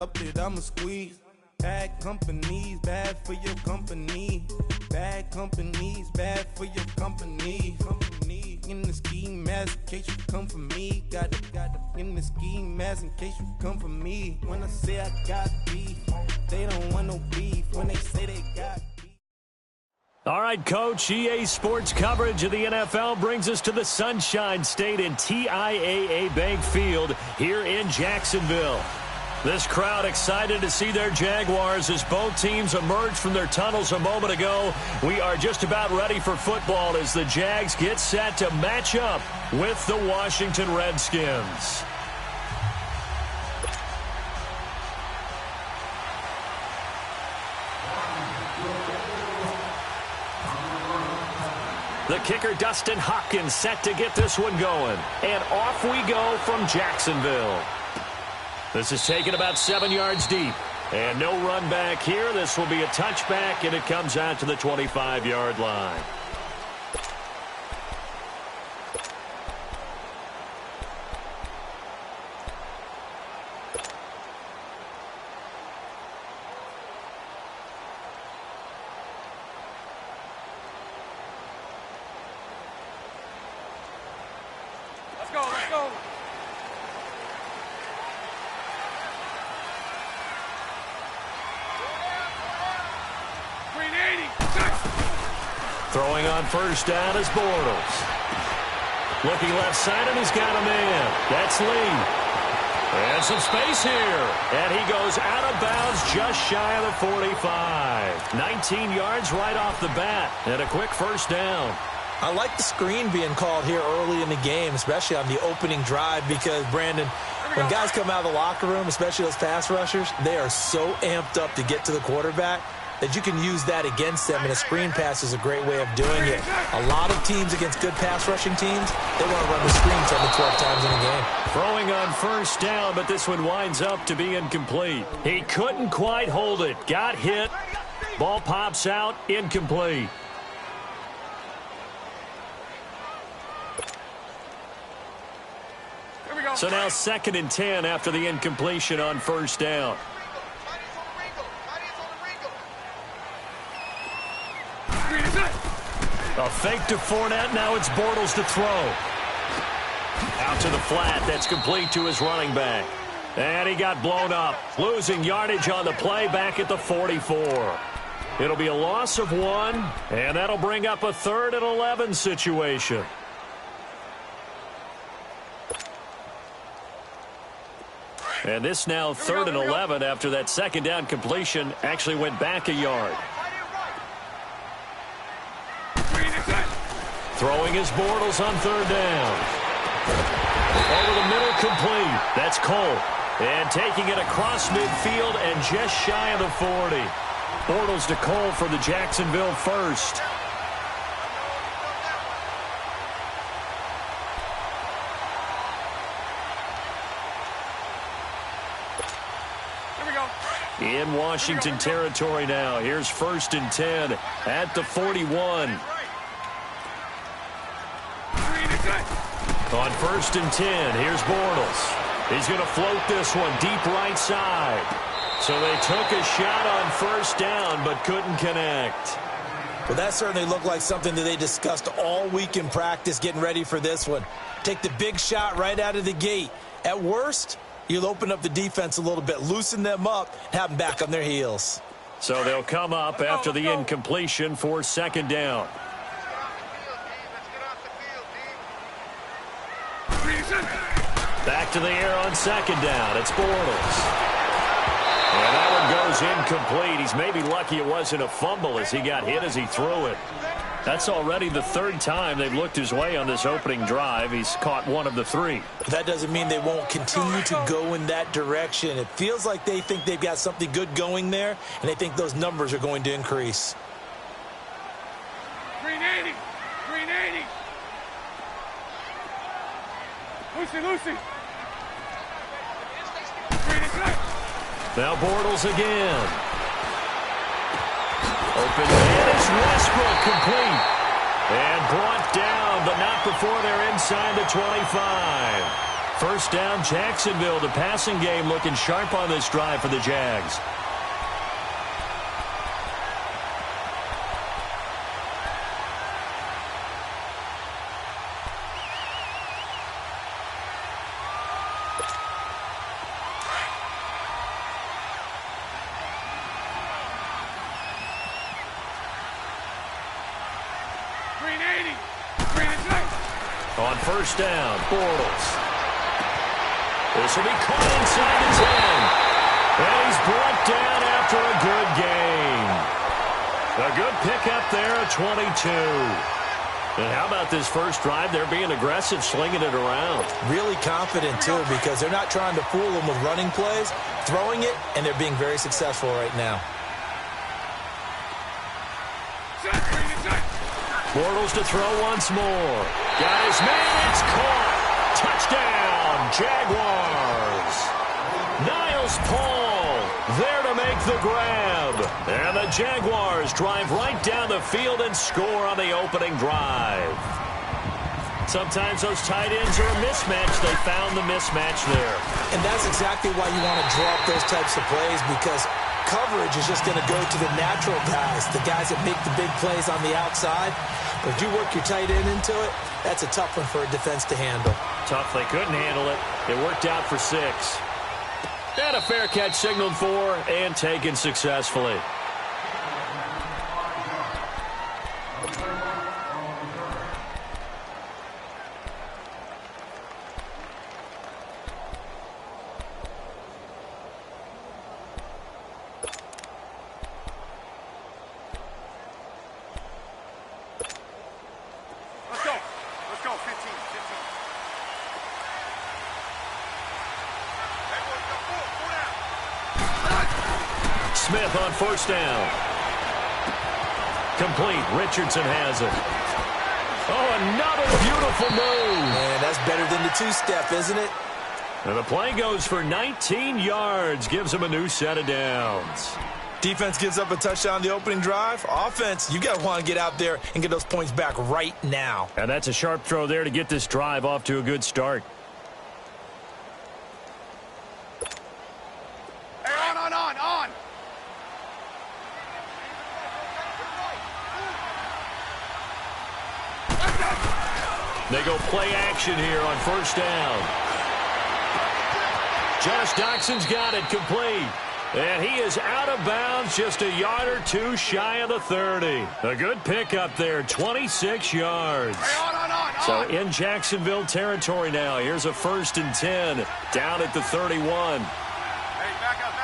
up that I'ma squeeze. Bad companies, bad for your company. Bad companies, bad for your company. In the ski mask in case you come for me. Got in the ski mask in case you come for me. When I say I got beef, they don't want no beef. When they say they got beef. All right, Coach, EA Sports coverage of the NFL brings us to the Sunshine State in TIAA Bank Field here in Jacksonville. This crowd excited to see their Jaguars as both teams emerged from their tunnels a moment ago. We are just about ready for football as the Jags get set to match up with the Washington Redskins. The kicker, Dustin Hopkins, set to get this one going. And off we go from Jacksonville. This is taken about 7 yards deep. And no run back here. This will be a touchback, and it comes out to the 25-yard line. Let's go, let's go. Throwing on first down is Bortles. Looking left side, and he's got a man. That's Lee. And some space here. And he goes out of bounds just shy of the 45. 19 yards right off the bat. And a quick first down. I like the screen being called here early in the game, especially on the opening drive, because, Brandon, when guys come out of the locker room, especially those pass rushers, they are so amped up to get to the quarterback that you can use that against them, and a screen pass is a great way of doing it. A lot of teams against good pass rushing teams, they want to run the screen 10 to 12 times in a game. Throwing on first down, but this one winds up to be incomplete. He couldn't quite hold it. Got hit. Ball pops out. Incomplete. So now 2nd and 10 after the incompletion on first down. A fake to Fournette. Now it's Bortles to throw. Out to the flat. That's complete to his running back. And he got blown up. Losing yardage on the play back at the 44. It'll be a loss of 1, and that'll bring up a 3rd and 11 situation. And this now 3rd and 11 after that second down completion actually went back a yard. Throwing his Bortles on 3rd down. Over the middle, complete. That's Cole. And taking it across midfield and just shy of the 40. Bortles to Cole for the Jacksonville first. In Washington territory now. Here's 1st and 10 at the 41. On 1st and 10, here's Bortles. He's going to float this one deep right side. So they took a shot on first down but couldn't connect. Well, that certainly looked like something that they discussed all week in practice getting ready for this one. Take the big shot right out of the gate. At worst, you'll open up the defense a little bit, loosen them up, have them back on their heels. So they'll come up after the incompletion for 2nd down. Back to the air on 2nd down. It's Bortles. And that one goes incomplete. He's maybe lucky it wasn't a fumble as he got hit as he threw it. That's already the 3rd time they've looked his way on this opening drive. He's caught 1 of the 3. That doesn't mean they won't continue to go in that direction. It feels like they think they've got something good going there, and they think those numbers are going to increase. 380. 380. Lucy. Now Bortles again. Open man is Westbrook, complete. And brought down, but not before they're inside the 25. First down, Jacksonville. The passing game looking sharp on this drive for the Jags. On first down, Bortles. This will be caught inside the 10. And he's brought down after a good gain. A good pickup there at 22. And how about this first drive? They're being aggressive, slinging it around. Really confident, too, because they're not trying to fool them with running plays, throwing it, and they're being very successful right now. Bortles to throw once more. Got his man. It's caught. Touchdown, Jaguars. Niles Paul there to make the grab. And the Jaguars drive right down the field and score on the opening drive. Sometimes those tight ends are a mismatch. They found the mismatch there. And that's exactly why you want to draw up those types of plays, because coverage is just going to go to the natural guys, the guys that make the big plays on the outside. But if you work your tight end into it, that's a tough one for a defense to handle. Tough. They couldn't handle it. It worked out for 6. And a fair catch signaled for and taken successfully. Let's go, 15. Smith on first down. Complete. Richardson has it. Oh, another beautiful move. And that's better than the two-step, isn't it? And the play goes for 19 yards. Gives him a new set of downs. Defense gives up a touchdown the opening drive. Offense, you got to want to get out there and get those points back right now. And that's a sharp throw there to get this drive off to a good start. Hey, on. They go play action here on first down. Josh Doxson's got it complete. And he is out of bounds, just a yard or two shy of the 30. A good pickup there, 26 yards. Hey, So in Jacksonville territory now. Here's a 1st and 10 down at the 31. Hey, back up.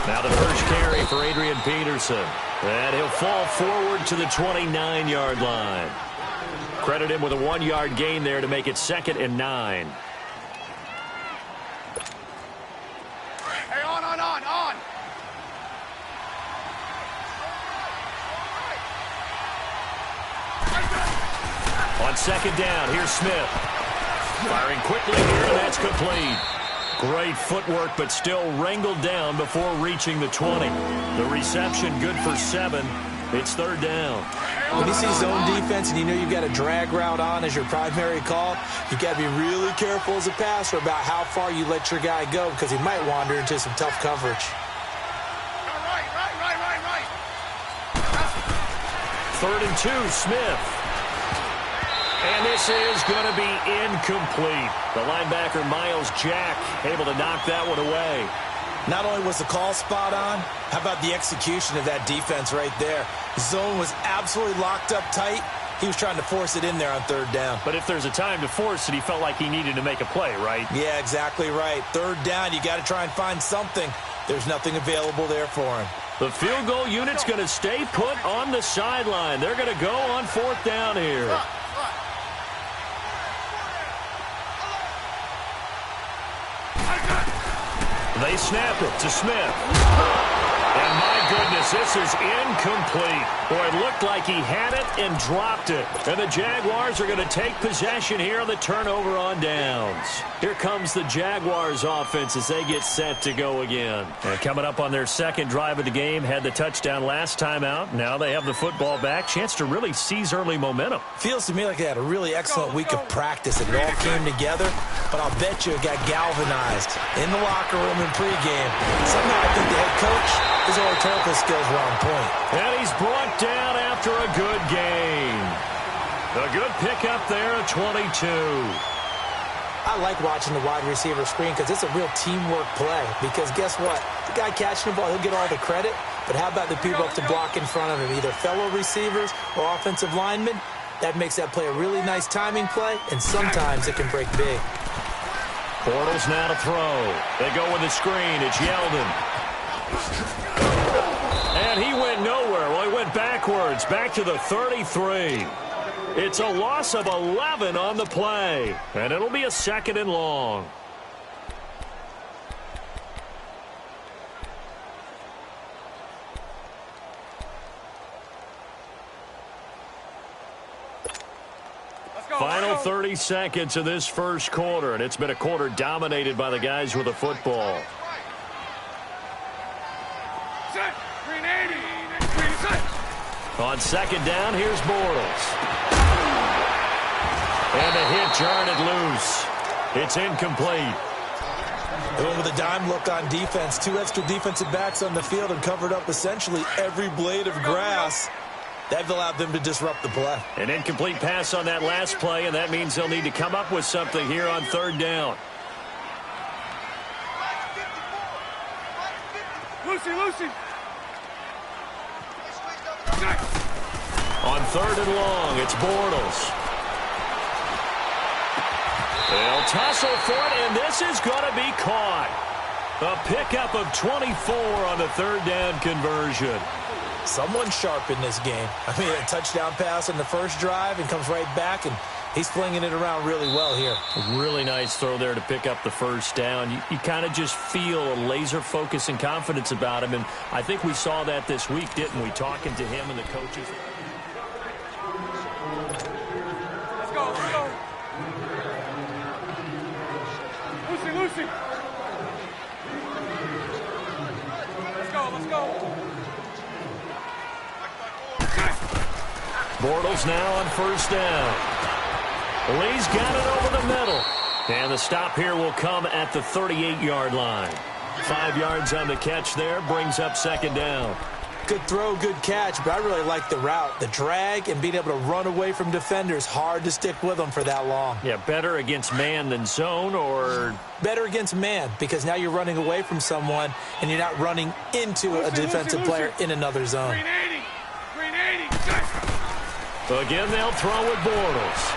Now the first carry for Adrian Peterson. And he'll fall forward to the 29-yard line. Credit him with a 1-yard gain there to make it 2nd and 9. Hey, on. On 2nd down, here's Smith. Firing quickly here, and that's complete. Great footwork, but still wrangled down before reaching the 20. The reception good for 7. It's 3rd down. When you see zone defense and you know you've got a drag route on as your primary call, you've got to be really careful as a passer about how far you let your guy go, because he might wander into some tough coverage. Right. 3rd and 2, Smith. And this is going to be incomplete. The linebacker, Miles Jack, able to knock that one away. Not only was the call spot on, how about the execution of that defense right there? Zone was absolutely locked up tight. He was trying to force it in there on 3rd down. But if there's a time to force it, he felt like he needed to make a play, right? Yeah, exactly right. 3rd down, you got to try and find something. There's nothing available there for him. The field goal unit's going to stay put on the sideline. They're going to go on 4th down here. They snap it to Smith. And my goodness, this is incomplete. Boy, it looked like he had it and dropped it. And the Jaguars are going to take possession here on the turnover on downs. Here comes the Jaguars offense as they get set to go again. And coming up on their second drive of the game, had the touchdown last time out. Now they have the football back. Chance to really seize early momentum. Feels to me like they had a really excellent week of practice. It all came together, but I'll bet you it got galvanized in the locker room in pregame. Somehow I think the head coach, his oratorical skills were on point. And he's brought down after a good gain. A good pickup there at 22. I like watching the wide receiver screen because it's a real teamwork play. Because guess what? The guy catching the ball, he'll get all the credit. But how about the people up to block in front of him, either fellow receivers or offensive linemen? That makes that play a really nice timing play, and sometimes it can break big. Bortles now to throw. They go with the screen. It's Yeldon. And he went nowhere. Well, he went backwards, back to the 33. It's a loss of 11 on the play, and it'll be a 2nd and long. Final 30 seconds of this first quarter, and it's been a quarter dominated by the guys with the football. On 2nd down, here's Bortles. And the hit jarred it loose. It's incomplete. They went with a dime look on defense. 2 extra defensive backs on the field and covered up essentially every blade of grass. That allowed them to disrupt the play. An incomplete pass on that last play, and that means they'll need to come up with something here on 3rd down. Lucy. On 3rd and long, it's Bortles. They'll tussle for it, and this is going to be caught. A pickup of 24 on the 3rd down conversion. Someone sharp in this game. I mean, a touchdown pass on the first drive and comes right back, and he's flinging it around really well here. A really nice throw there to pick up the 1st down. You kind of just feel a laser focus and confidence about him, and I think we saw that this week, didn't we, talking to him and the coaches. Let's go. Lucy. Let's go. Bortles now on 1st down. Lee's got it over the middle. And the stop here will come at the 38-yard line. 5 yards on the catch there, brings up 2nd down. Good throw, good catch, but I really like the route. The drag and being able to run away from defenders, hard to stick with them for that long. Yeah, better against man than zone, or? Better against man, because now you're running away from someone and you're not running into a defensive player in another zone. 380. Again, they'll throw with Bortles.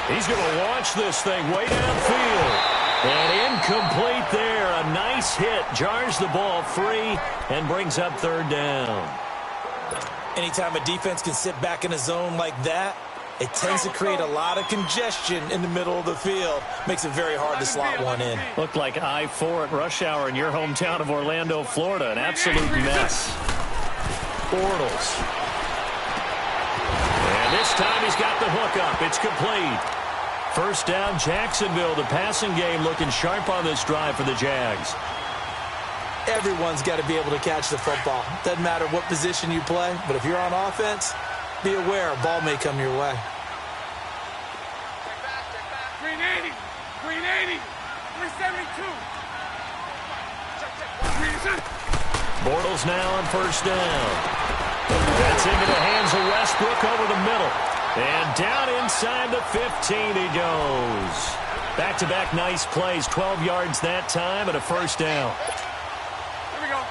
He's going to launch this thing way downfield. And incomplete there. A nice hit. Jars the ball free and brings up 3rd down. Anytime a defense can sit back in a zone like that, it tends to create a lot of congestion in the middle of the field. Makes it very hard to slot one in. Looked like I-4 at rush hour in your hometown of Orlando, Florida. An absolute mess. Bortles. And this time he's got the hook up. It's complete. 1st down, Jacksonville. The passing game looking sharp on this drive for the Jags. Everyone's got to be able to catch the football. Doesn't matter what position you play, but if you're on offense, be aware a ball may come your way. 380, 372. Bortles now on 1st down. That's into the hands of Westbrook over the middle. And down inside the 15 he goes. Back-to-back nice plays. 12 yards that time and a 1st down. Here we go.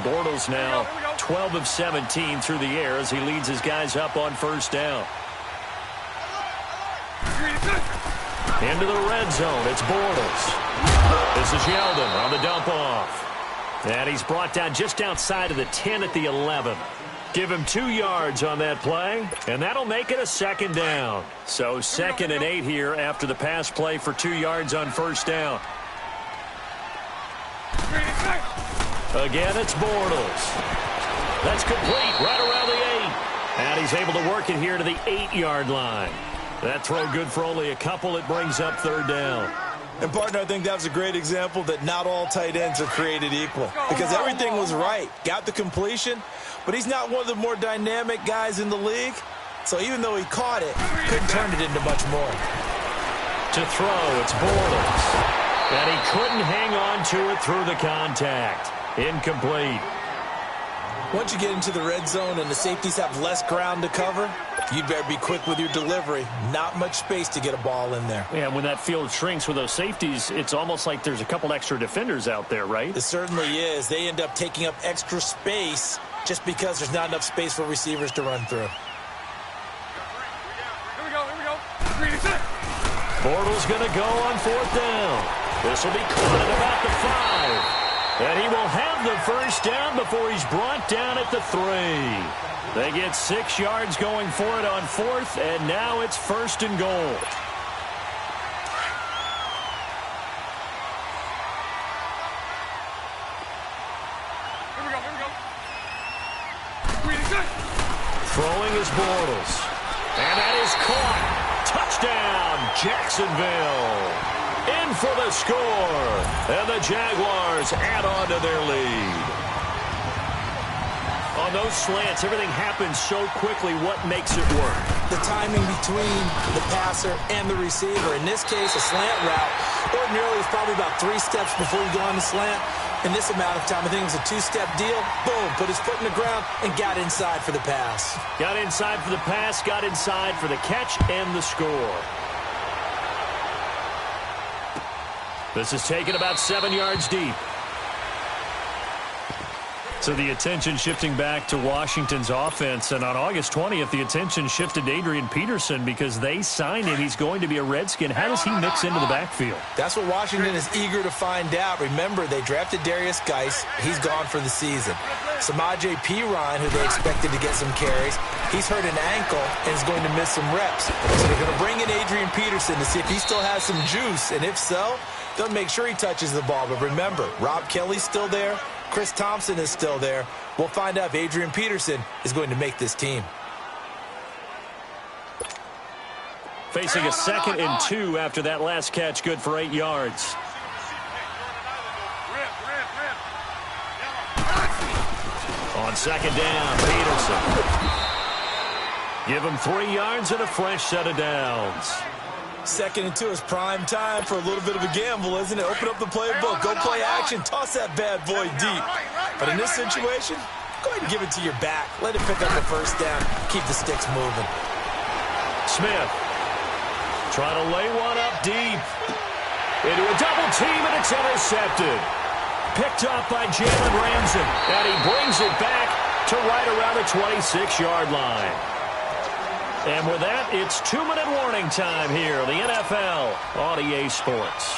Bortles now Here we go. 12 of 17 through the air as he leads his guys up on 1st down. Into the red zone. It's Bortles. This is Yeldon on the dump off. And he's brought down just outside of the 10 at the 11. Give him 2 yards on that play, and that'll make it a 2nd down. So 2nd and 8 here after the pass play for 2 yards on 1st down. Again, it's Bortles. That's complete right around the 8. And he's able to work it here to the 8-yard line. That throw good for only a couple. It brings up 3rd down. And, partner, I think that was a great example that not all tight ends are created equal because everything was right. Got the completion, but he's not one of the more dynamic guys in the league. So even though he caught it, couldn't turn it into much more. To throw, it's Bortles. And he couldn't hang on to it through the contact. Incomplete. Once you get into the red zone and the safeties have less ground to cover, you'd better be quick with your delivery. Not much space to get a ball in there. Yeah, when that field shrinks with those safeties, it's almost like there's a couple extra defenders out there, right? It certainly is. They end up taking up extra space just because there's not enough space for receivers to run through. Here we go. Green is it. Bortles going to go on 4th down. This will be caught at about the 5. And he will have the first down before he's brought down at the 3. They get 6 yards going for it on 4th, and now it's 1st and goal. Here we go. Green is it. Throwing is Bortles. And that is caught. Touchdown, Jacksonville. In for the score. And the Jaguars add on to their lead. On those slants, everything happens so quickly. What makes it work? The timing between the passer and the receiver. In this case, a slant route. Ordinarily, it's probably about 3 steps before you go on the slant. In this amount of time, I think it was a 2-step deal. Boom, put his foot in the ground and got inside for the pass. Got inside for the pass, got inside for the catch and the score. This is taken about 7 yards deep. So the attention shifting back to Washington's offense. And on August 20th, the attention shifted to Adrian Peterson because they signed him. He's going to be a Redskin. How does he mix into the backfield? That's what Washington is eager to find out. Remember, they drafted Darius Geis. He's gone for the season. Samaje Perine, who they expected to get some carries, he's hurt an ankle and is going to miss some reps. So they're going to bring in Adrian Peterson to see if he still has some juice. And if so, they'll make sure he touches the ball. But remember, Rob Kelly's still there. Chris Thompson is still there. We'll find out if Adrian Peterson is going to make this team. Facing a 2nd and 2 after that last catch, good for 8 yards. On 2nd down, Peterson. Give him 3 yards and a fresh set of downs. 2nd and 2 is prime time for a little bit of a gamble, isn't it? Open up the playbook, go play action, toss that bad boy deep. But in this situation, go ahead and give it to your back. Let it pick up the first down. Keep the sticks moving. Smith trying to lay one up deep. Into a double team, and it's intercepted. Picked up by Jalen Ramsey. And he brings it back to right around the 26-yard line. And with that, it's 2-minute warning time here, the NFL on EA Sports.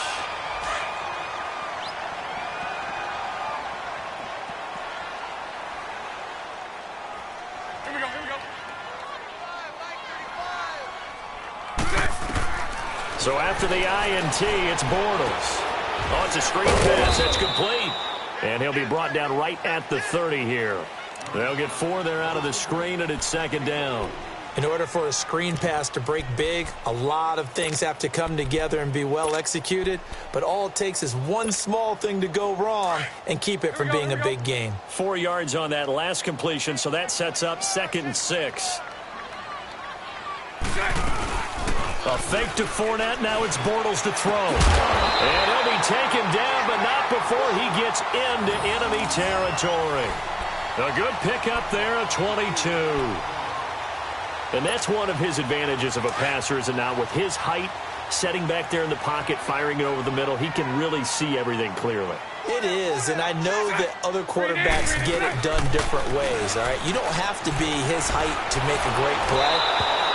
Here we go. So after the INT, it's Bortles. Oh, it's a screen pass. It's complete. And he'll be brought down right at the 30 here. They'll get 4 there out of the screen, and it's 2nd down. In order for a screen pass to break big, a lot of things have to come together and be well executed. But all it takes is one small thing to go wrong and keep it from being a big game. 4 yards on that last completion, so that sets up 2nd and 6. A fake to Fournette. Now it's Bortles to throw. And he'll be taken down, but not before he gets into enemy territory. A good pickup there, a 22. And that's one of his advantages of a passer, is it not? With his height, setting back there in the pocket, firing it over the middle, he can really see everything clearly. It is, and I know that other quarterbacks get it done different ways, all right? You don't have to be his height to make a great play,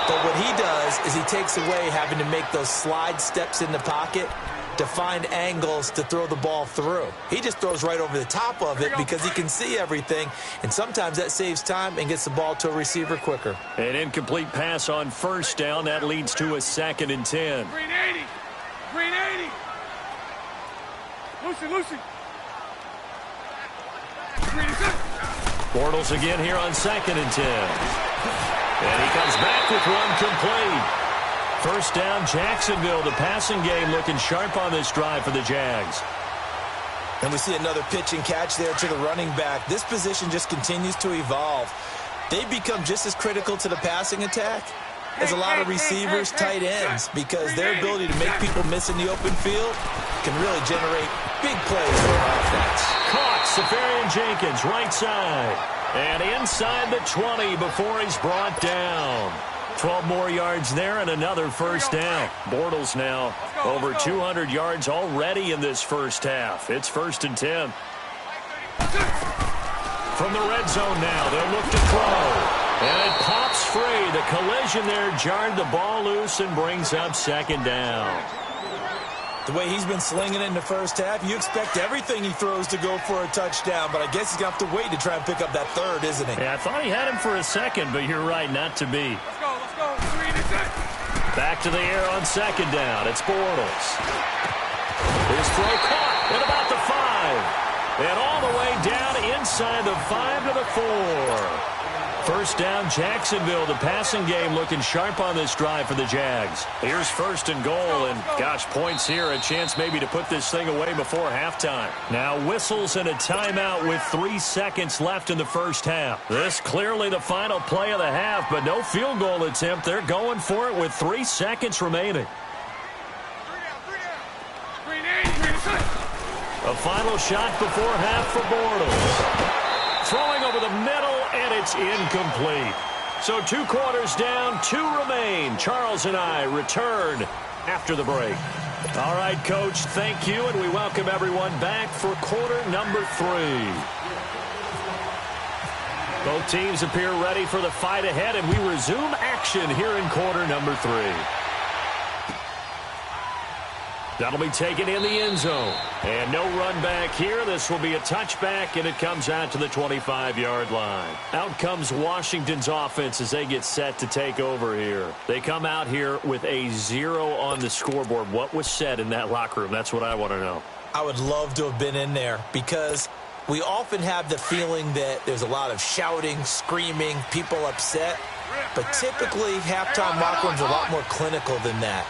but what he does is he takes away having to make those slide steps in the pocket to find angles to throw the ball through. He just throws right over the top of it because he can see everything, and sometimes that saves time and gets the ball to a receiver quicker. An incomplete pass on 1st down. That leads to a 2nd and 10. Green 80. Green 80. Lucy. Green is it. Bortles again here on 2nd and 10. And he comes back with one complete. First down, Jacksonville. The passing game looking sharp on this drive for the Jags. And we see another pitch and catch there to the running back. This position just continues to evolve. They become just as critical to the passing attack as a lot of receivers, tight ends, because their ability to make people miss in the open field can really generate big plays for an offense. Caught, Safarian-Jenkins, right side. And inside the 20 before he's brought down. 12 more yards there and another first down. Bortles now over 200 yards already in this first half. It's 1st and 10. From the red zone now, they'll look to throw. And it pops free. The collision there jarred the ball loose and brings up 2nd down. The way he's been slinging it in the first half, you expect everything he throws to go for a touchdown, but I guess he's going to have to wait to try and pick up that third, isn't he? Yeah, I thought he had him for a second, but you're right, not to be. Let's go. 3 and 6. Back to the air on 2nd down. It's Bortles. His throw caught at about the 5. And all the way down inside the 5 to the 4. First down, Jacksonville. The passing game looking sharp on this drive for the Jags. Here's 1st and goal, and gosh, points here. A chance maybe to put this thing away before halftime. Now whistles and a timeout with 3 seconds left in the first half. This clearly the final play of the half, but no field goal attempt. They're going for it with 3 seconds remaining. 3 and 8. 3 and 6. A final shot before half for Bortles. Throwing over the middle, and it's incomplete. So 2 quarters down, 2 remain. Charles and I return after the break. All right, Coach, thank you, and we welcome everyone back for quarter number 3. Both teams appear ready for the fight ahead, and we resume action here in quarter number 3. That'll be taken in the end zone. And no run back here. This will be a touchback, and it comes out to the 25-yard line. Out comes Washington's offense as they get set to take over here. They come out here with a 0 on the scoreboard. What was said in that locker room? That's what I want to know. I would love to have been in there because we often have the feeling that there's a lot of shouting, screaming, people upset. But typically, halftime locker rooms are a lot more clinical than that.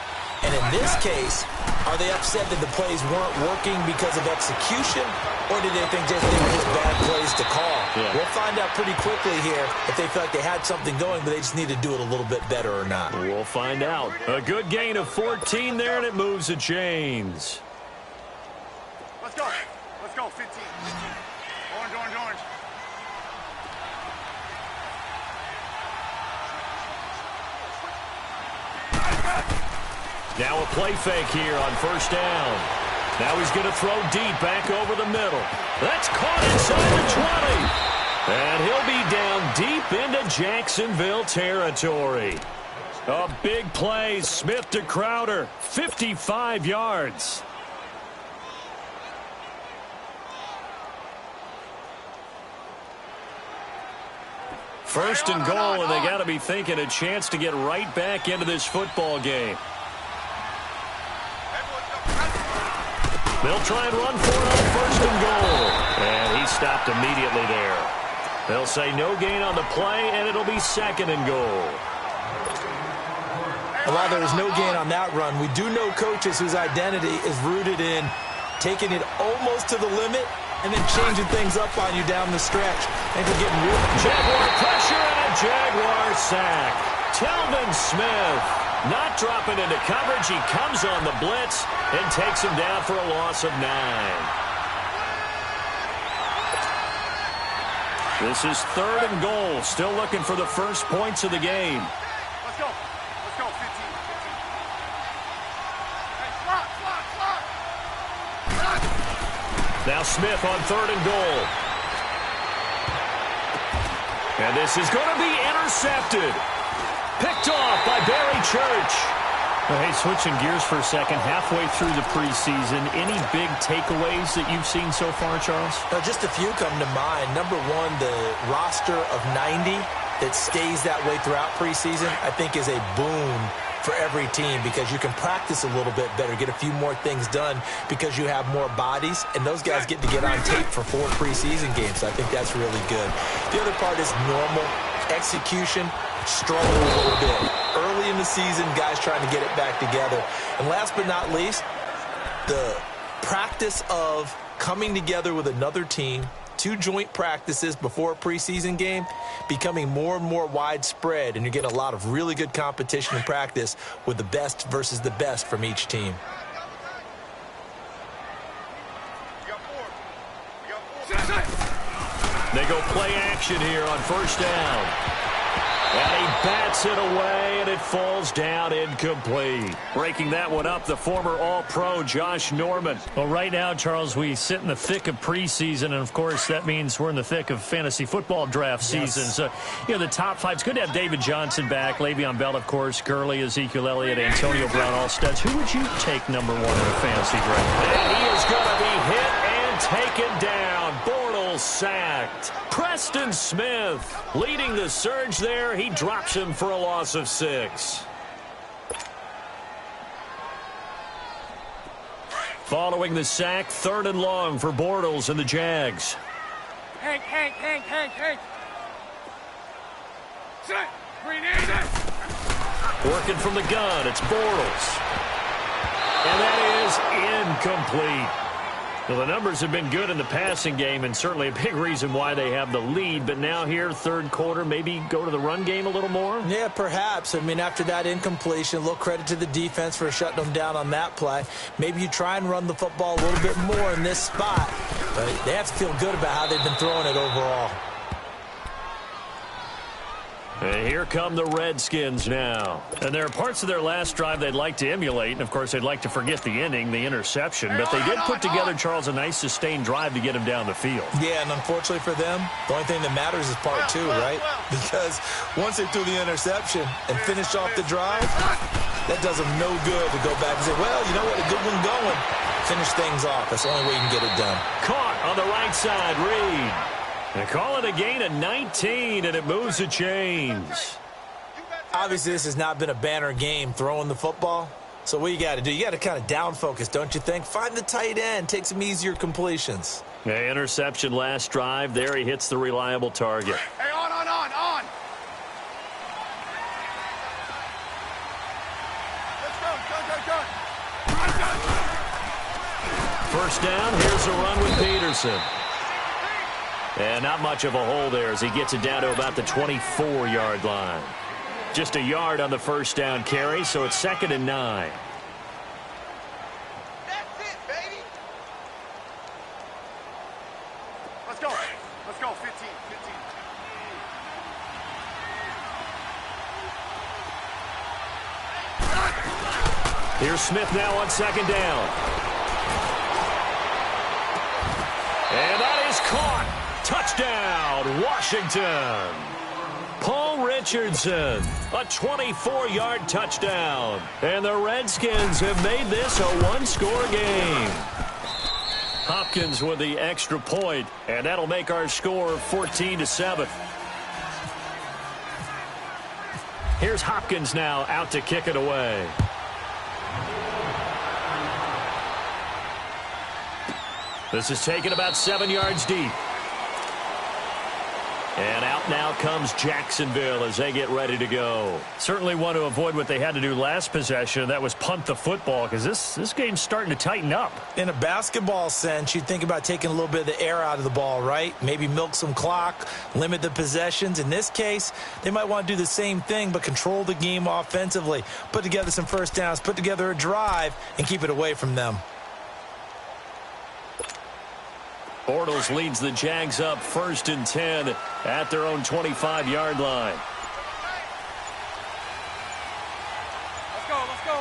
And in this case, are they upset that the plays weren't working because of execution, or did they think they were just bad plays to call? Yeah. We'll find out pretty quickly here if they feel like they had something going, but they just need to do it a little bit better or not. We'll find out. A good gain of 14 there, and it moves the chains. Let's go. 15. Orange. Now a play fake here on first down. Now he's going to throw deep back over the middle. That's caught inside the 20. And he'll be down deep into Jacksonville territory. A big play. Smith to Crowder. 55 yards. First and goal, and they got to be thinking a chance to get right back into this football game. They'll try and run for it on first and goal. And he stopped immediately there. They'll say no gain on the play, and it'll be 2nd and goal. And while there was no gain on that run, we do know coaches whose identity is rooted in taking it almost to the limit and then changing things up on you down the stretch. And we're getting real. Jaguar pressure and a Jaguar sack. Telvin Smith not dropping into coverage. He comes on the blitz and takes him down for a loss of 9. This is 3rd and goal. Still looking for the first points of the game. Let's go. 15. Hey, slot. Now Smith on 3rd and goal. And this is going to be intercepted. Picked off by Barry Church. Hey, switching gears for a second, halfway through the preseason, any big takeaways that you've seen so far, Charles? Now, just a few come to mind. Number one, the roster of 90 that stays that way throughout preseason, I think is a boon for every team because you can practice a little bit better, get a few more things done because you have more bodies, and those guys get to get on tape for 4 preseason games. So I think that's really good. The other part is normal execution. Struggle a little bit. Early in the season, guys trying to get it back together. And last but not least, the practice of coming together with another team, 2 joint practices before a preseason game, becoming more and more widespread, and you're getting a lot of really good competition and practice with the best versus the best from each team. They go play action here on first down. And he bats it away, and it falls down incomplete. Breaking that one up, the former All-Pro Josh Norman. Well, right now, Charles, we sit in the thick of preseason, and, of course, that means we're in the thick of fantasy football draft season. So, the top 5. It's good to have David Johnson back, Le'Veon Bell, of course, Gurley, Ezekiel Elliott, Antonio Brown, all studs. Who would you take #1 in a fantasy draft? And he is going to be hit and taken down. Bortles sacked. Preston Smith leading the surge there. He drops him for a loss of 6. Following the sack, 3rd and long for Bortles and the Jags. Hank. Set. Green agent. Working from the gun, it's Bortles. And that is incomplete. Well, the numbers have been good in the passing game, and certainly a big reason why they have the lead. But now here, 3rd quarter, maybe go to the run game a little more? Yeah, perhaps. I mean, after that incompletion, a little credit to the defense for shutting them down on that play. Maybe you try and run the football a little bit more in this spot. But they have to feel good about how they've been throwing it overall. And here come the Redskins now. And there are parts of their last drive they'd like to emulate. And, of course, they'd like to forget the ending, the interception. But they did put together, Charles, a nice sustained drive to get him down the field. Yeah, and unfortunately for them, the only thing that matters is part 2, right? Because once they threw the interception and finished off the drive, that does them no good to go back and say, well, you know what, a good one going. Finish things off. That's the only way you can get it done. Caught on the right side, Reed. They call it a gain of 19, and it moves the chains. Obviously, this has not been a banner game throwing the football. So what you got to do, you got to kind of down focus, don't you think? Find the tight end, take some easier completions. Yeah, interception last drive. There he hits the reliable target. Hey, on. Let's go. First down, here's a run with Peterson. And not much of a hole there as he gets it down to about the 24-yard line. Just a yard on the first down carry, so it's 2nd and 9. That's it, baby. Let's go. 15. Here's Smith now on 2nd down. And that is caught. Touchdown, Washington. Paul Richardson, a 24-yard touchdown. And the Redskins have made this a 1-score game. Hopkins with the extra point, and that'll make our score 14-7. Here's Hopkins now out to kick it away. This is taken about 7 yards deep. And out now comes Jacksonville as they get ready to go. Certainly want to avoid what they had to do last possession. That was punt the football, because this game's starting to tighten up. In a basketball sense, you think about taking a little bit of the air out of the ball, right? Maybe milk some clock, limit the possessions. In this case, they might want to do the same thing, but control the game offensively. Put together some first downs, put together a drive, and keep it away from them. Bortles leads the Jags up 1st and 10 at their own 25-yard line. Let's go.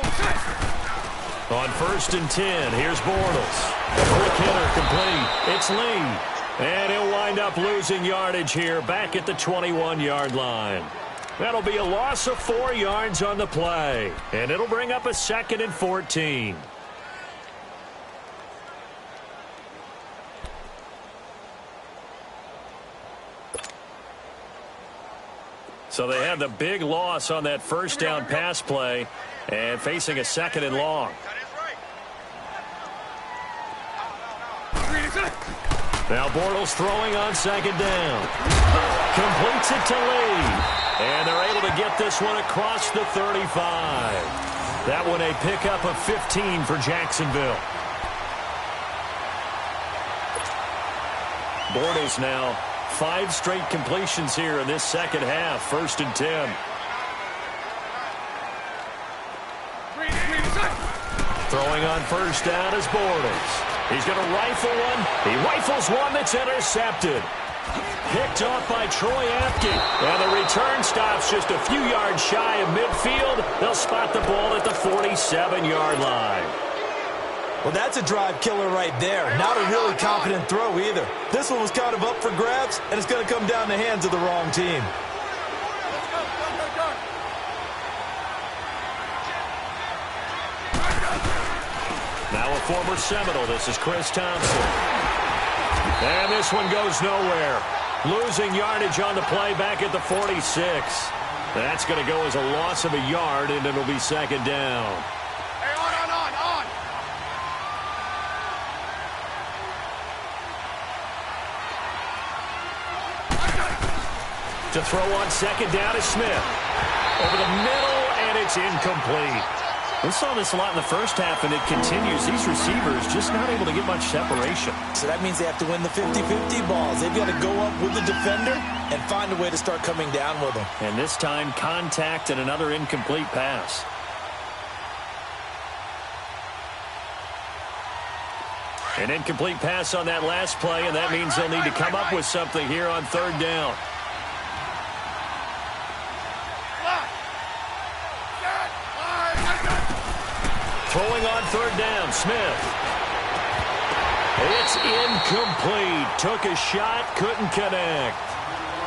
On 1st and 10, here's Bortles. Quick hitter complete. It's Lee. And he'll wind up losing yardage here back at the 21-yard line. That'll be a loss of 4 yards on the play. And it'll bring up a 2nd and 14. So they had the big loss on that first down pass play and facing a 2nd and long. Now Bortles throwing on 2nd down. Completes it to Lee. And they're able to get this one across the 35. That one a pickup of 15 for Jacksonville. Bortles now 5 straight completions here in this second half. 1st and 10. Throwing on 1st down is Bortles. He's going to rifle one. He rifles one that's intercepted. Picked off by Troy Apke. And the return stops just a few yards shy of midfield. They'll spot the ball at the 47-yard line. Well, that's a drive killer right there. Not a really confident throw either. This one was kind of up for grabs, and it's going to come down the hands of the wrong team. Now a former Seminole. This is Chris Thompson. And this one goes nowhere. Losing yardage on the play back at the 46. That's going to go as a loss of a yard, and it'll be 2nd down. Hey, on. To throw on 2nd down is Smith. Over the middle, and it's incomplete. We saw this a lot in the first half, and it continues. These receivers just not able to get much separation. So that means they have to win the 50-50 balls. They've got to go up with the defender and find a way to start coming down with them. And this time, contact and another incomplete pass. An incomplete pass on that last play, and that means they'll need to come up with something here on 3rd down. Throwing on 3rd down, Smith. It's incomplete. Took a shot, couldn't connect.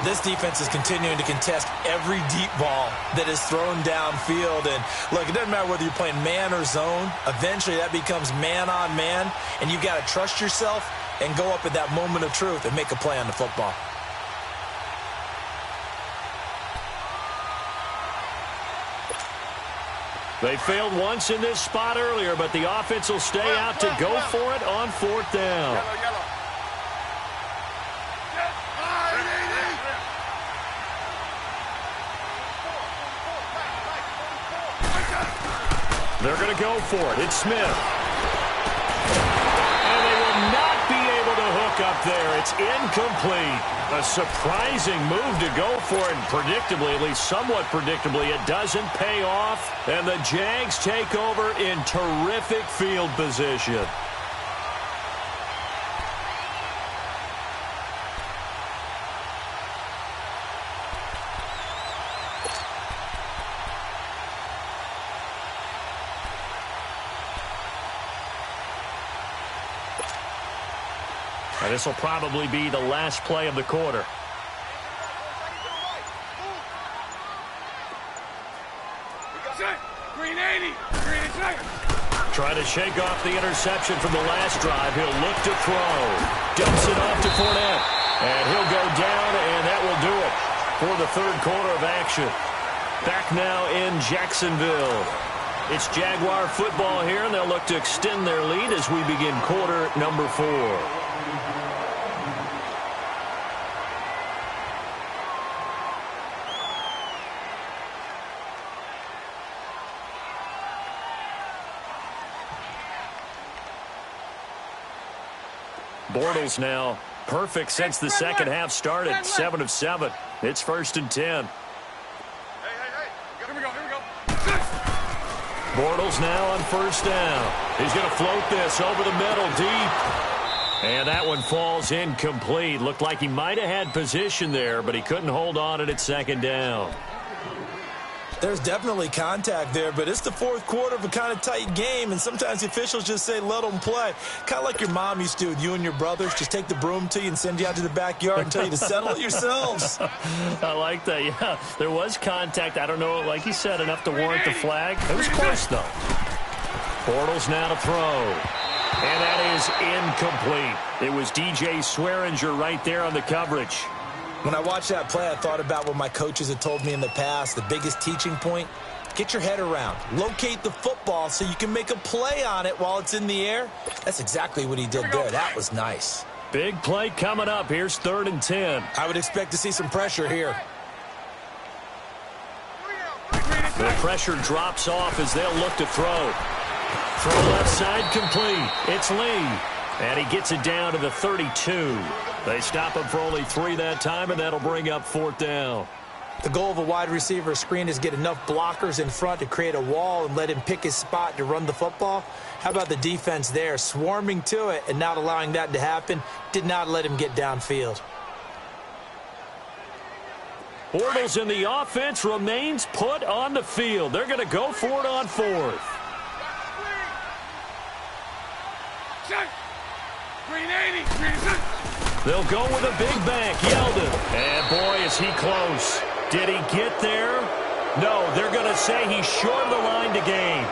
This defense is continuing to contest every deep ball that is thrown downfield. And look, it doesn't matter whether you're playing man or zone. Eventually that becomes man on man, and you've got to trust yourself and go up at that moment of truth and make a play on the football. They failed once in this spot earlier, but the offense will stay out to go for it on 4th down. Yellow. They're going to go for it. It's Smith. And they will not be able to hook up there. It's incomplete. A surprising move to go for it. And predictably, at least somewhat predictably, it doesn't pay off. And the Jags take over in terrific field position. And this will probably be the last play of the quarter. Green 80. Green second. Trying to shake off the interception from the last drive. He'll look to throw. Dumps it off to Fournette. And he'll go down, and that will do it for the 3rd quarter of action. Back now in Jacksonville. It's Jaguar football here, and they'll look to extend their lead as we begin quarter number 4. Bortles now perfect since the second half started. 7 of 7. It's 1st and 10. Hey. Here we go. Bortles now on 1st down. He's going to float this over the middle deep. And that one falls incomplete. Looked like he might have had position there, but he couldn't hold on it at 2nd down. There's definitely contact there, but it's the 4th quarter of a kind of tight game, and sometimes the officials just say, let them play. Kind of like your mom used to do with you and your brothers. Just take the broom to you and send you out to the backyard and tell you to settle it yourselves. I like that, yeah. There was contact. I don't know, like you said, enough to warrant the flag. It was close, though. Bortles now to throw. And that is incomplete. It was DJ Swearinger right there on the coverage. When I watched that play, I thought about what my coaches had told me in the past. The biggest teaching point, get your head around. Locate the football so you can make a play on it while it's in the air. That's exactly what he did there. That was nice. Big play coming up. Here's 3rd and 10. I would expect to see some pressure here. The pressure drops off as they'll look to throw. Throw left side complete. It's Lee. And he gets it down to the 32. They stop him for only 3 that time, and that'll bring up 4th down. The goal of a wide receiver screen is get enough blockers in front to create a wall and let him pick his spot to run the football. How about the defense there, swarming to it and not allowing that to happen? Did not let him get downfield. Bortles in the offense remains put on the field. They're going to go for it on 4th. They'll go with a big back, Yeldon. And boy, is he close. Did he get there? No, they're going to say he's short of the line to gain.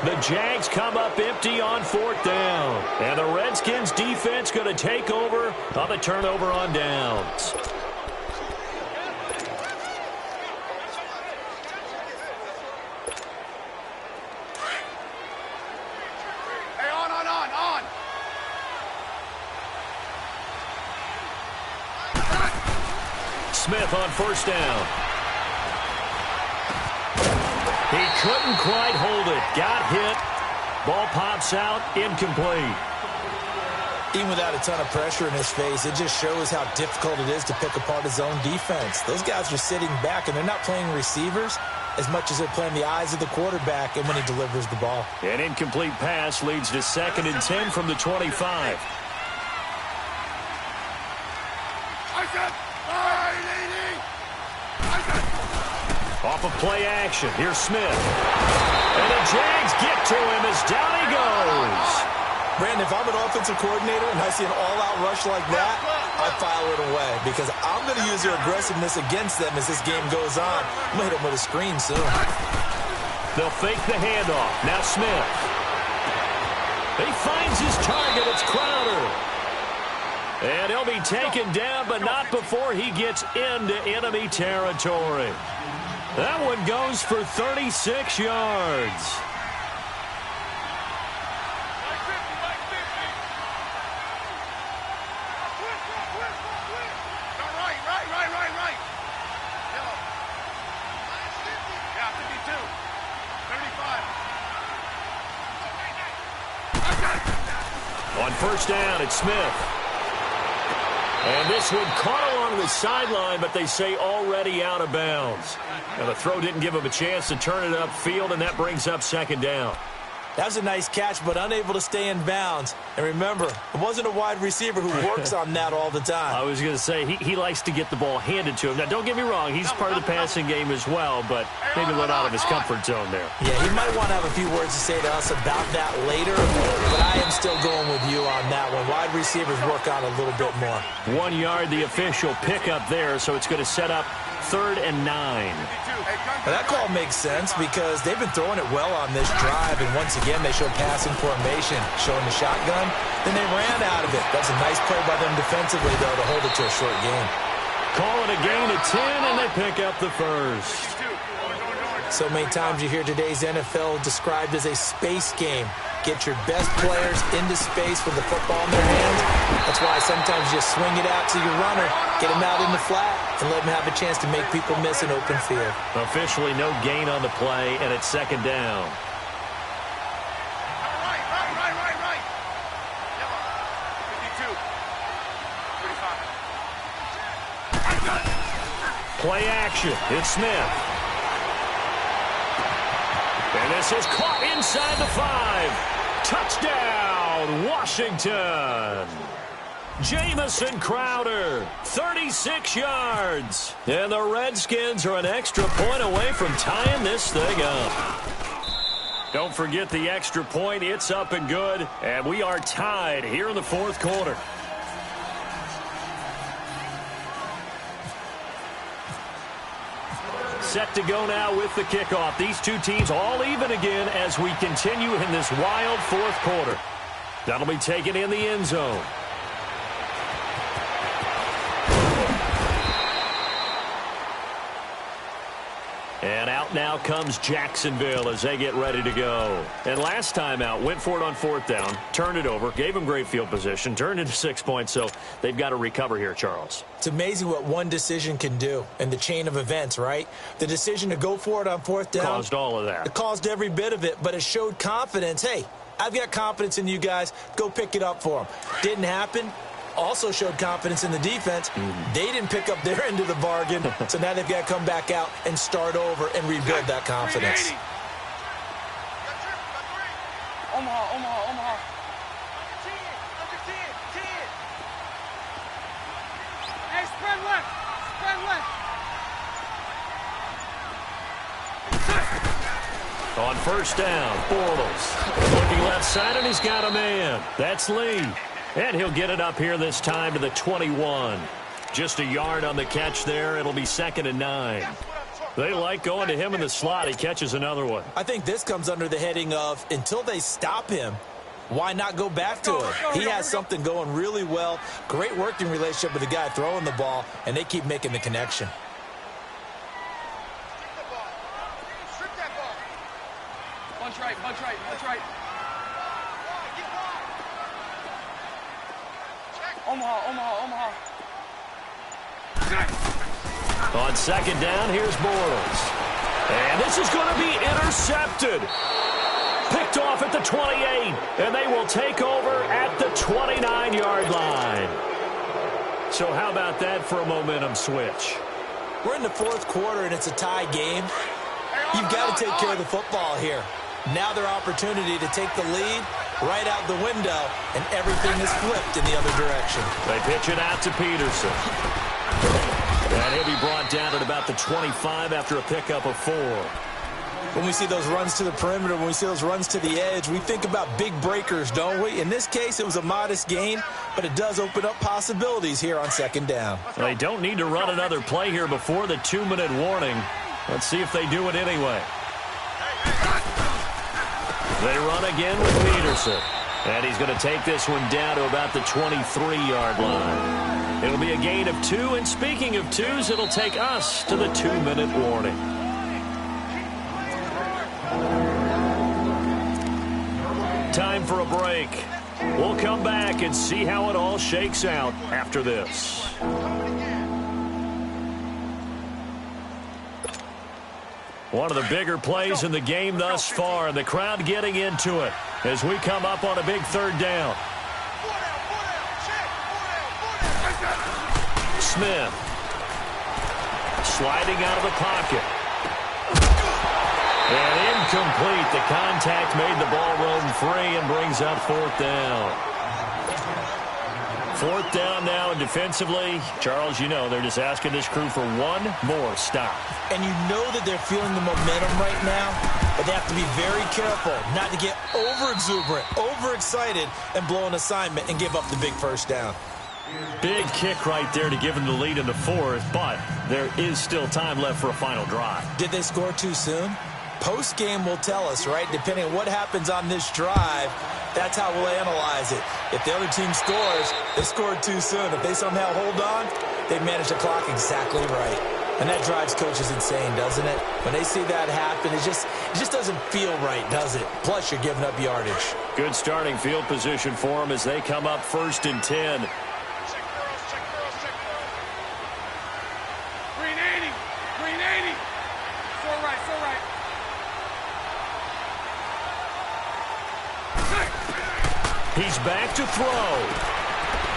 The Jags come up empty on 4th down. And the Redskins defense going to take over on the turnover on downs. Smith on 1st down. He couldn't quite hold it. Got hit. Ball pops out. Incomplete. Even without a ton of pressure in his face, it just shows how difficult it is to pick apart his own defense. Those guys are sitting back, and they're not playing receivers as much as they're playing the eyes of the quarterback and when he delivers the ball. An incomplete pass leads to 2nd and 10 from the 25. Off of play action. Here's Smith. And the Jags get to him as down he goes. Brandon, if I'm an offensive coordinator and I see an all-out rush like that, I file it away because I'm going to use their aggressiveness against them as this game goes on. I'm going to hit them with a screen soon. They'll fake the handoff. Now Smith. He finds his target. It's Crowder. And he'll be taken down, but not before he gets into enemy territory. That one goes for 36 yards. On 1st down, it's Smith. And this one caught along the sideline, but they say already out of bounds. And the throw didn't give him a chance to turn it upfield, and that brings up 2nd down. That was a nice catch, but unable to stay in bounds. And remember, it wasn't a wide receiver who works on that all the time. I was going to say, he likes to get the ball handed to him. Now, don't get me wrong, he's part of the passing game as well, but maybe a little out of his comfort zone there. Yeah, he might want to have a few words to say to us about that later, but I am still going with you on that one. Wide receivers work on a little bit more. 1 yard, the official pickup there, so it's going to set up 3rd and 9. Now that call makes sense because they've been throwing it well on this drive, and once again they show passing formation, showing the shotgun. Then they ran out of it. That's a nice play by them defensively, though, to hold it to a short game. Call it a gain of 10, and they pick up the first. So many times you hear today's NFL described as a space game. Get your best players into space with the football in their hands. That's why sometimes you just swing it out to your runner, get him out in the flat, and let him have a chance to make people miss an open field. Officially no gain on the play, and it's 2nd down. Play action. It's Smith. And this is caught inside the 5. Touchdown, Washington. Jamison Crowder, 36 yards. And the Redskins are an extra point away from tying this thing up. Don't forget the extra point. It's up and good. And we are tied here in the 4th quarter. Set to go now with the kickoff. These two teams all even again as we continue in this wild 4th quarter. That'll be taken in the end zone. And out now comes Jacksonville as they get ready to go. And last time out, went for it on 4th down, turned it over, gave them great field position, turned into 6 points, so they've got to recover here, Charles. It's amazing what one decision can do in the chain of events, right? The decision to go for it on 4th down. Caused all of that. It caused every bit of it, but it showed confidence. Hey, I've got confidence in you guys. Go pick it up for them. Didn't happen. Also showed confidence in the defense. They didn't pick up their end of the bargain, so now they've got to come back out and start over and rebuild that confidence. Omaha. Hey, spread left. On 1st down, Bortles looking left side, and he's got a man. That's Lee. And he'll get it up here this time to the 21. Just a yard on the catch there. It'll be 2nd and 9. They like going to him in the slot. He catches another one. I think this comes under the heading of until they stop him, why not go back to it? He has something going really well. Great working relationship with the guy throwing the ball, and they keep making the connection. Strip that ball. Bunch right. Omaha. On 2nd down, here's Bortles. And this is going to be intercepted. Picked off at the 28, and they will take over at the 29-yard line. So how about that for a momentum switch? We're in the 4th quarter, and it's a tie game. You've got to take care of the football here. Now their opportunity to take the lead right out the window, and everything is flipped in the other direction. They pitch it out to Peterson. And he'll be brought down at about the 25 after a pickup of 4. When we see those runs to the perimeter, when we see those runs to the edge, we think about big breakers, don't we? In this case, it was a modest gain, but it does open up possibilities here on 2nd down. They don't need to run another play here before the 2-minute warning. Let's see if they do it anyway. They run again with Peterson. And he's going to take this one down to about the 23-yard line. It'll be a gain of 2. And speaking of 2s, it'll take us to the 2-minute warning. Time for a break. We'll come back and see how it all shakes out after this. One of the bigger plays in the game thus far, and the crowd getting into it as we come up on a big 3rd down. Smith sliding out of the pocket. And incomplete. The contact made the ball roam free and brings up 4th down. 4th down now, and defensively, Charles, you know, they're just asking this crew for one more stop. And you know that they're feeling the momentum right now, but they have to be very careful not to get over-exuberant, overexcited, and blow an assignment and give up the big 1st down. Big kick right there to give them the lead in the 4th, but there is still time left for a final drive. Did they score too soon? Post-game will tell us, right? Depending on what happens on this drive, that's how we'll analyze it. If the other team scores, they scored too soon. If they somehow hold on, they've managed the clock exactly right. And that drives coaches insane, doesn't it? When they see that happen, it just doesn't feel right, does it? Plus, you're giving up yardage. Good starting field position for them as they come up 1st and 10. Green 80. So right. He's back to throw.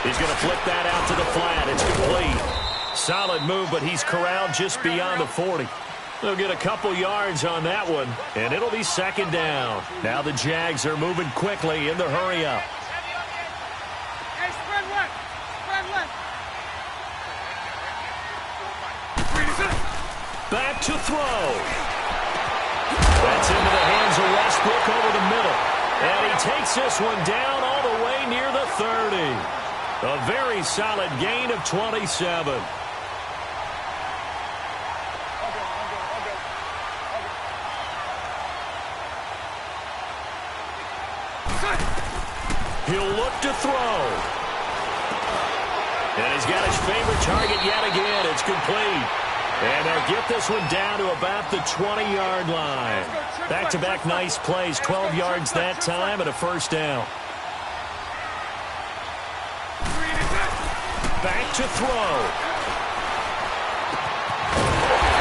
He's going to flip that out to the flat. It's complete. Solid move, but he's corralled just beyond the 40. They'll get a couple yards on that one, and it'll be 2nd down. Now the Jags are moving quickly in the hurry-up. Hey, spread left. Back to throw. That's into the hands of Westbrook over the middle. And he takes this one down all the way near the 30. A very solid gain of 27. He'll look to throw. And he's got his favorite target yet again. It's complete. And they'll get this one down to about the 20-yard line. Back-to-back nice plays, 12 yards that time and a first down. Back to throw.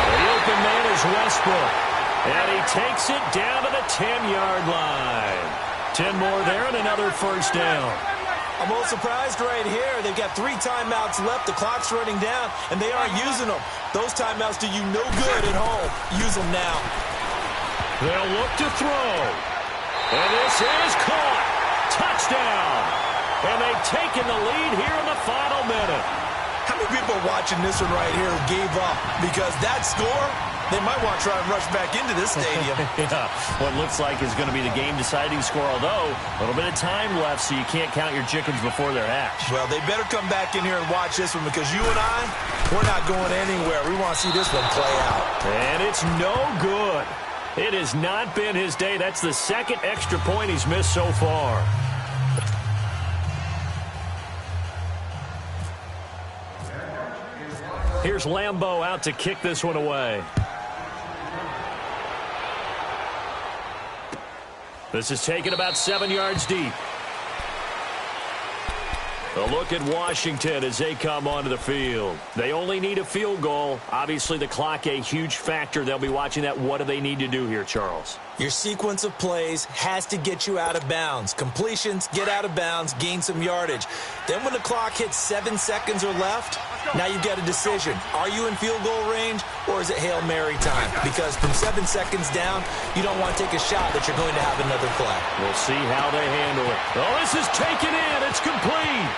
The open man is Westbrook. And he takes it down to the 10-yard line. 10 more there and another first down. I'm a little surprised right here. They've got 3 timeouts left. The clock's running down, and they aren't using them. Those timeouts do you no good at home. Use them now. They'll look to throw. And this is caught. Touchdown. And they've taken the lead here in the final minute. How many people are watching this one right here who gave up? Because that score, they might want to try and rush back into this stadium. Yeah, what looks like is going to be the game-deciding score, although a little bit of time left, so you can't count your chickens before they're hatched. Well, they better come back in here and watch this one because you and I, we're not going anywhere. We want to see this one play out. And it's no good. It has not been his day. That's the second extra point he's missed so far. Here's Lambeau out to kick this one away. This is taken about 7 yards deep. A look at Washington as they come onto the field. They only need a field goal. Obviously, the clock a huge factor. They'll be watching that. What do they need to do here, Charles? Your sequence of plays has to get you out of bounds. Completions, get out of bounds, gain some yardage. Then when the clock hits 7 seconds or left, now you've got a decision. Are you in field goal range or is it Hail Mary time? Because from 7 seconds down, you don't want to take a shot that you're going to have another play. We'll see how they handle it. Oh, this is taken in. It's complete.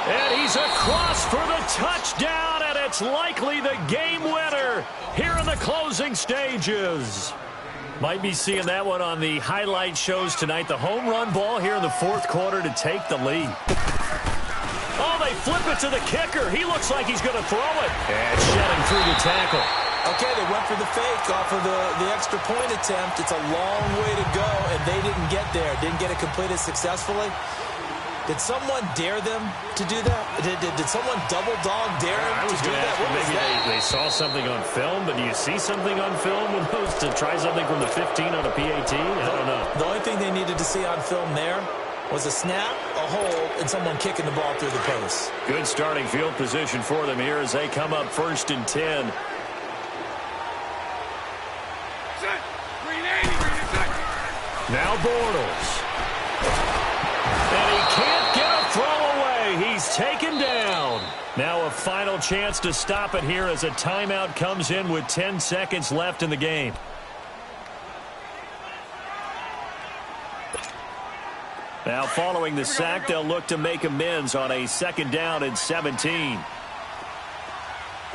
And he's across for the touchdown, and it's likely the game winner here in the closing stages. Might be seeing that one on the highlight shows tonight. The home run ball here in the fourth quarter to take the lead. Oh, they flip it to the kicker. He looks like he's going to throw it. And shedding through the tackle. Okay, they went for the fake off of the extra point attempt. It's a long way to go, and they didn't get there. Didn't get it completed successfully. Did someone dare them to do that? Did someone double dog dare them to do that? What was that? They saw something on film, but do you see something on film with those to try something from the 15 on a PAT? I don't know. The only thing they needed to see on film there was a snap, a hole, and someone kicking the ball through the post. Good starting field position for them here as they come up 1st and 10. Now Bortles. And he can't get a throw away. He's taken down. Now a final chance to stop it here as a timeout comes in with 10 seconds left in the game. Now following the sack, they'll look to make amends on a 2nd down and 17.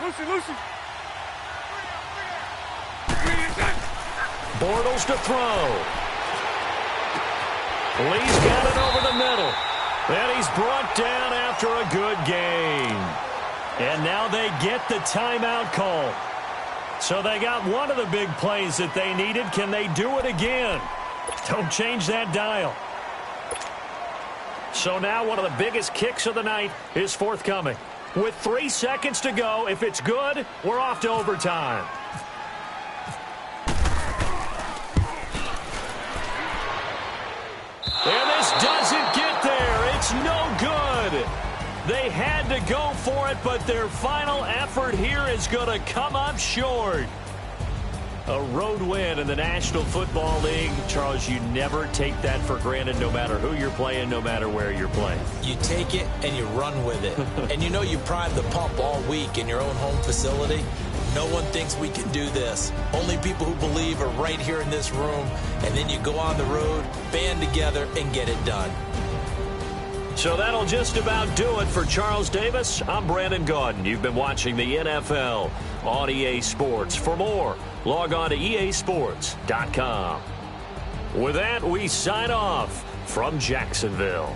Lucy. Bortles to throw. Lee's got it over the middle. And he's brought down after a good game. And now they get the timeout call. So they got one of the big plays that they needed. Can they do it again? Don't change that dial. So now one of the biggest kicks of the night is forthcoming. With 3 seconds to go, if it's good, we're off to overtime. And this doesn't get there. It's no good. They had to go for it, but their final effort here is going to come up short. A road win in the National Football League. Charles, you never take that for granted no matter who you're playing, no matter where you're playing. You take it and you run with it. And you know you primed the pump all week in your own home facility. No one thinks we can do this. Only people who believe are right here in this room. And then you go on the road, band together, and get it done. So that'll just about do it for Charles Davis. I'm Brandon Gaudin. You've been watching the NFL on EA Sports. For more, log on to easports.com. With that, we sign off from Jacksonville.